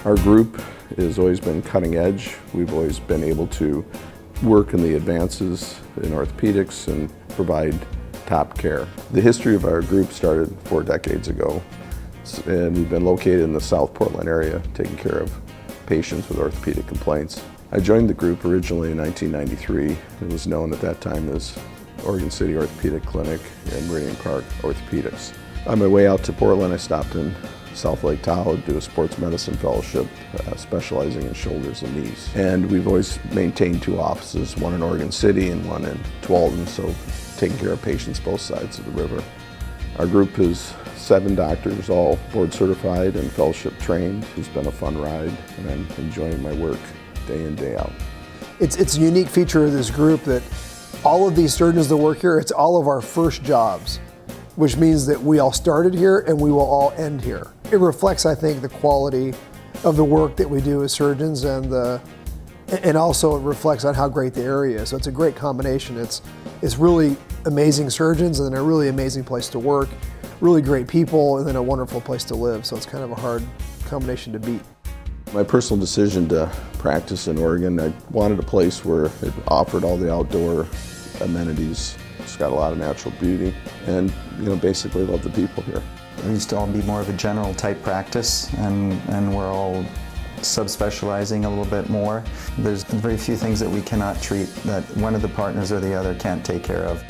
Our group has always been cutting edge. We've always been able to work in the advances in orthopedics and provide top care. The history of our group started 4 decades ago, and we've been located in the South Portland area taking care of patients with orthopedic complaints. I joined the group originally in 1993. It was known at that time as Oregon City Orthopedic Clinic and Meridian Park Orthopedics. On my way out to Portland, I stopped in South Lake Tahoe to do a sports medicine fellowship specializing in shoulders and knees. And we've always maintained 2 offices, one in Oregon City and one in Tualatin, so taking care of patients both sides of the river. Our group is 7 doctors, all board certified and fellowship trained. It's been a fun ride, and I'm enjoying my work day in, day out. It's a unique feature of this group that all of these surgeons that work here, it's all of our first jobs, which means that we all started here and we will all end here. It reflects, I think, the quality of the work that we do as surgeons, and also it reflects on how great the area is. So it's a great combination. It's really amazing surgeons and then a really amazing place to work, really great people, and then a wonderful place to live. So it's kind of a hard combination to beat. My personal decision to practice in Oregon, I wanted a place where it offered all the outdoor amenities. It's got a lot of natural beauty, and basically love the people here. We used to all be more of a general type practice, and we're all subspecializing a little bit more. There's very few things that we cannot treat that one of the partners or the other can't take care of.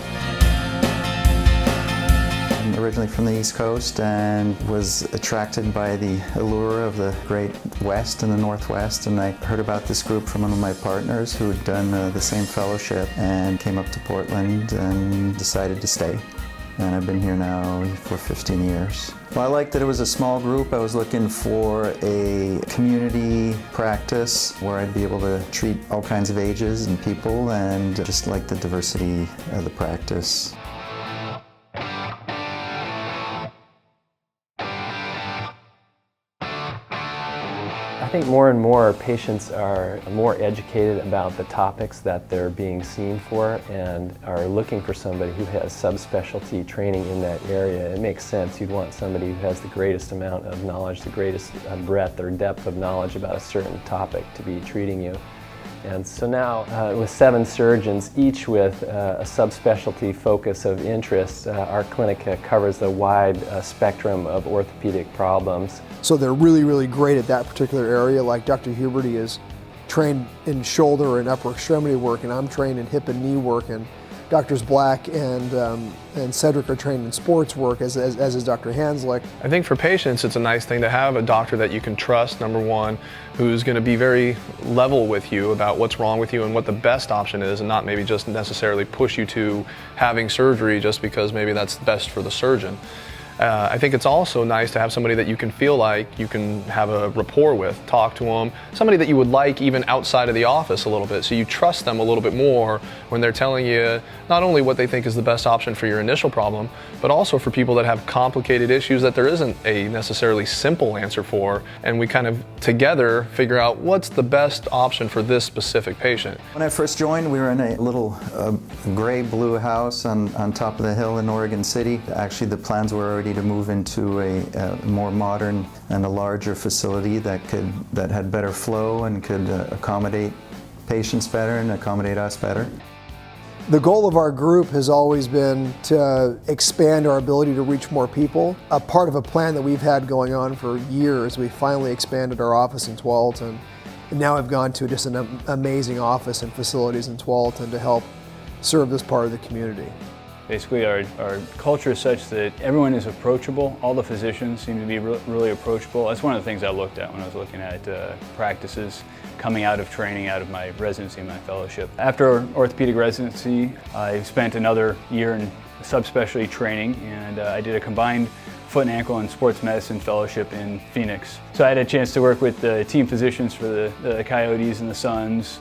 I'm originally from the East Coast and was attracted by the allure of the great West and the Northwest, and I heard about this group from one of my partners who had done the same fellowship and came up to Portland and decided to stay. And I've been here now for 15 years. Well, I liked that it was a small group. I was looking for a community practice where I'd be able to treat all kinds of ages and people, and just like the diversity of the practice. I think more and more patients are more educated about the topics that they're being seen for and are looking for somebody who has subspecialty training in that area. It makes sense. You'd want somebody who has the greatest amount of knowledge, the greatest breadth or depth of knowledge about a certain topic to be treating you. And so now, with 7 surgeons, each with a subspecialty focus of interest, our clinic covers the wide spectrum of orthopedic problems. So they're really, really great at that particular area. Like Dr. Huberty is trained in shoulder and upper extremity work, and I'm trained in hip and knee work, and Drs. Black and Cedric are trained in sports work, as is Dr. Hanzlik. I think for patients, it's a nice thing to have a doctor that you can trust, number one, who's going to be very level with you about what's wrong with you and what the best option is, and not maybe just necessarily push you to having surgery just because maybe that's best for the surgeon. I think it's also nice to have somebody that you can feel like you can have a rapport with, talk to them, somebody that you would like even outside of the office a little bit, so you trust them a little bit more when they're telling you not only what they think is the best option for your initial problem, but also for people that have complicated issues that there isn't a necessarily simple answer for, and we kind of together figure out what's the best option for this specific patient. When I first joined, we were in a little gray-blue house on top of the hill in Oregon City. Actually, the plans were already to move into a more modern and a larger facility that had better flow and could accommodate patients better and accommodate us better. The goal of our group has always been to expand our ability to reach more people. A part of a plan that we've had going on for years, we finally expanded our office in Tualatin, and now we've gone to just an amazing office and facilities in Tualatin to help serve this part of the community. Basically, our culture is such that everyone is approachable. All the physicians seem to be really approachable. That's one of the things I looked at when I was looking at practices coming out of training, out of my residency and my fellowship. After orthopedic residency, I spent another year in subspecialty training, and I did a combined foot and ankle and sports medicine fellowship in Phoenix. So I had a chance to work with the team physicians for the Coyotes and the Suns.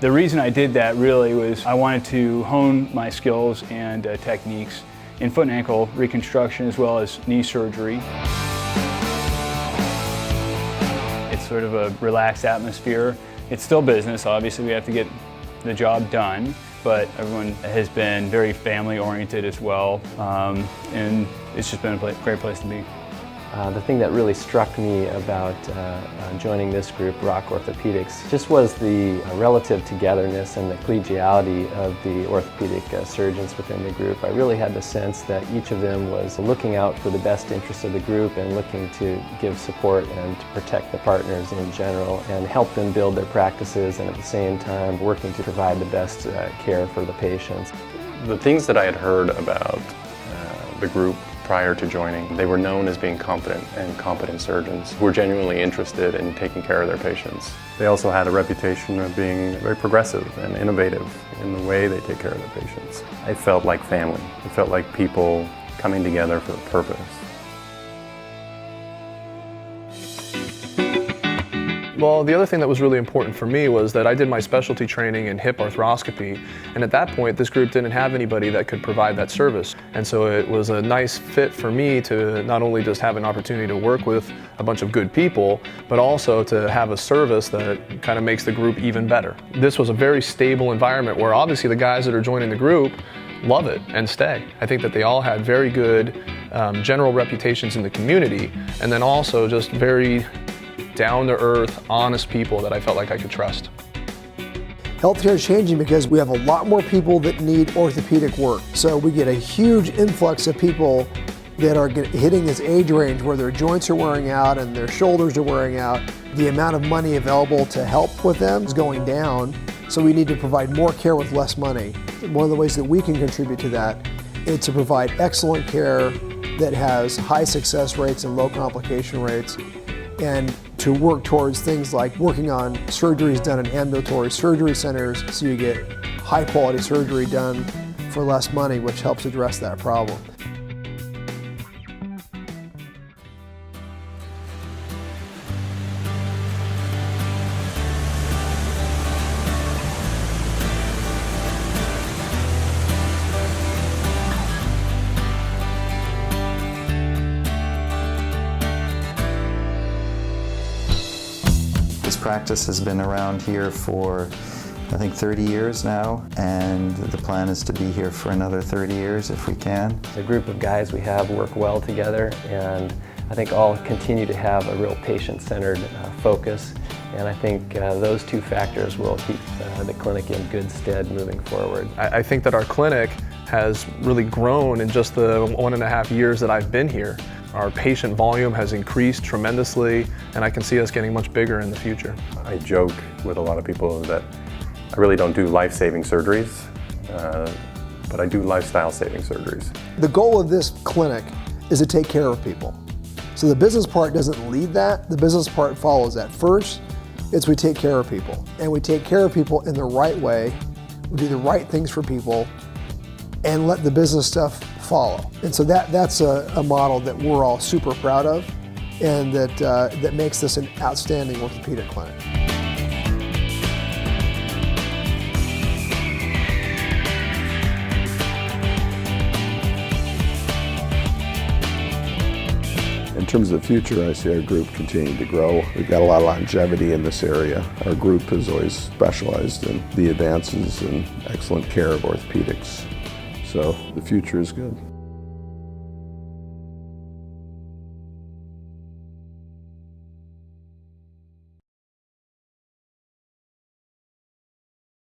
The reason I did that really was I wanted to hone my skills and techniques in foot and ankle reconstruction as well as knee surgery. It's sort of a relaxed atmosphere. It's still business, obviously we have to get the job done, but everyone has been very family oriented as well, and it's just been a great place to be. The thing that really struck me about joining this group, ROC Orthopedics, just was the relative togetherness and the collegiality of the orthopedic surgeons within the group. I really had the sense that each of them was looking out for the best interests of the group and looking to give support and to protect the partners in general and help them build their practices, and at the same time working to provide the best care for the patients. The things that I had heard about the group prior to joining, they were known as being confident and competent surgeons who were genuinely interested in taking care of their patients. They also had a reputation of being very progressive and innovative in the way they take care of their patients. It felt like family. It felt like people coming together for a purpose. Well, the other thing that was really important for me was that I did my specialty training in hip arthroscopy, and at that point this group didn't have anybody that could provide that service. And so it was a nice fit for me to not only just have an opportunity to work with a bunch of good people, but also to have a service that kind of makes the group even better. This was a very stable environment where obviously the guys that are joining the group love it and stay. I think that they all had very good general reputations in the community, and then also just very down-to-earth, honest people that I felt like I could trust. Healthcare is changing because we have a lot more people that need orthopedic work. So we get a huge influx of people that are hitting this age range where their joints are wearing out and their shoulders are wearing out. The amount of money available to help with them is going down, so we need to provide more care with less money. One of the ways that we can contribute to that is to provide excellent care that has high success rates and low complication rates, and to work towards things like working on surgeries done in ambulatory surgery centers so you get high quality surgery done for less money, which helps address that problem. This practice has been around here for, I think, 30 years now, and the plan is to be here for another 30 years if we can. The group of guys we have work well together, and I think all continue to have a real patient-centered focus, and I think those two factors will keep the clinic in good stead moving forward. I think that our clinic has really grown in just the 1.5 years that I've been here. Our patient volume has increased tremendously, and I can see us getting much bigger in the future. I joke with a lot of people that I really don't do life-saving surgeries, but I do lifestyle-saving surgeries. The goal of this clinic is to take care of people. So the business part doesn't lead that, the business part follows that. First, it's we take care of people, and we take care of people in the right way, we do the right things for people, and let the business stuff follow. And so that's a model that we're all super proud of, and that makes this an outstanding orthopedic clinic. In terms of the future, I see our group continuing to grow. We've got a lot of longevity in this area. Our group has always specialized in the advances and excellent care of orthopedics. So the future is good.